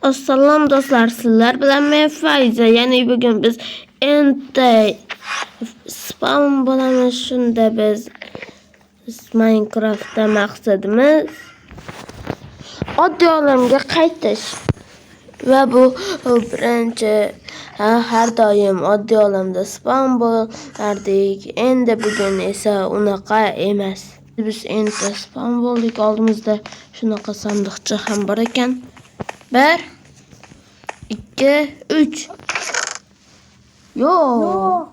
Assalom do'stlar, sizlar bilan men Fayza. Ya'ni bugun biz endi spam bo'lamiz. Shunda biz Minecraftda maqsadimiz oddiy olamga qaytish. Va bu birinchi har doim oddiy olamda spam bo'lardik. Endi bugun esa unaqa emas. Biz endi spam bo'ldik. Oldimizda shunaqa sandiqcha ham bor ekan. 1 2 3 Yo.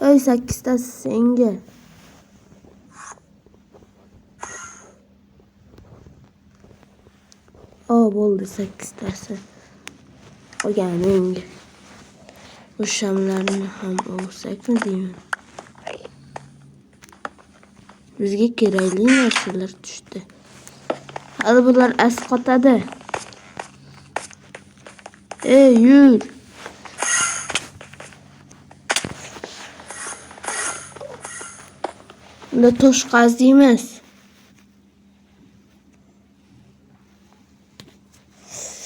Ey 8 senga. Bo'ldi 8 Qo'yaning. O'shamlarni ham olsakmi deyman. Bizga kerakli narsalar tushdi. Hali bular asqotadi. Yur. Bunda tosh qaziymiz.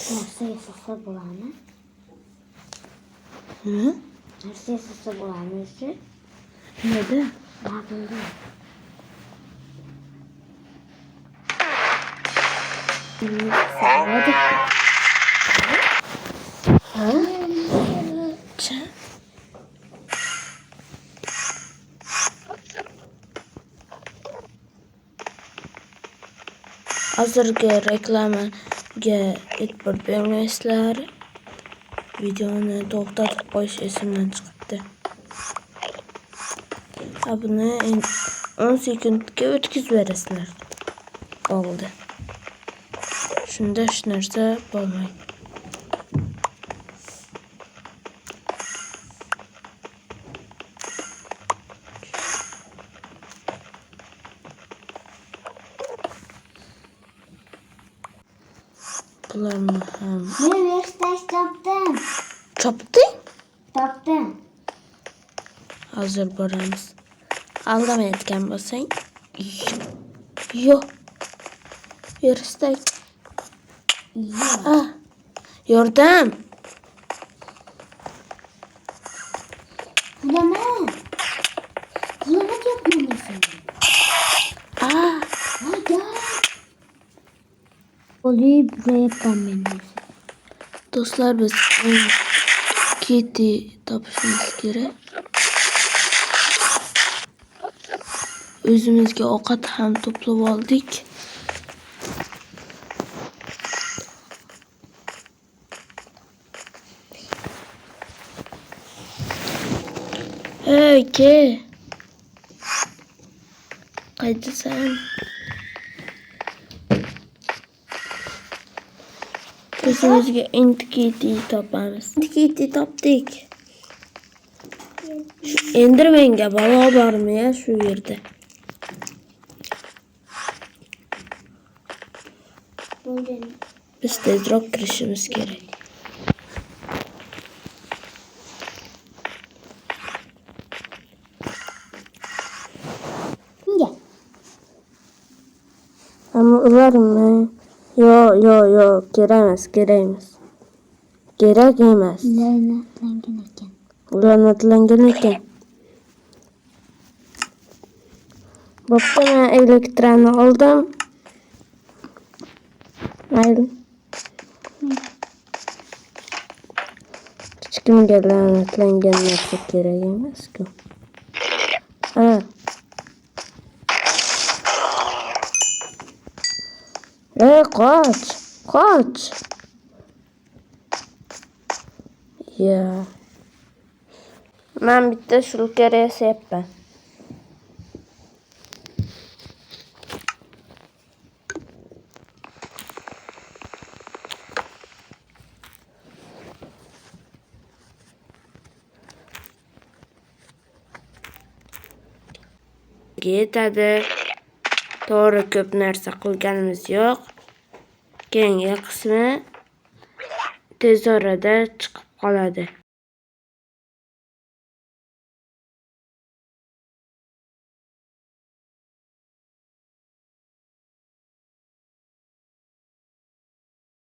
Narsa yasasa bo'ladimi? Narsa yasasa bo'ladimi? Neda? Bildim. Hozirgi reklamaga e'tibor bermaysizlar. Videoni to'xtatib qo'yish esimdan chiqibdi. Buni 10 sekundga o'tkazib berasizlar. Bo'ldi. Shunda hech narsa bo'lmaydi. Bularni ham Men verstash topdim. Topding? Topdim. Hozir boramiz. Aldamayotgan bo'lsang. Yo'q. Verstash. Yordam. Pulama yo'qmi Olib burayapman men. Do'stlar, biz Kitty topishimiz kerak. O'zimizga ovqat ham to'plab oldik. Ke. Qaydasan? O'zimizga Kitty topamiz. Kitty topdik. Endermanga balo bormi ya shu yerda? Biz tezroq kirishimiz kerak. Ama ularmi? Yo, kerak emas. La'natlangan ekan. Bo'pti, men elektrani oldim. Mayli. Hech kimga la'natlangan narsa kerak emas-ku. Qoch. Ya. Men bitta shulkar yasayapman. Yetadi. To'g'ri, ko'p narsa qilganimiz yo'q. Keyingi qismi tez orada chiqib qoladi.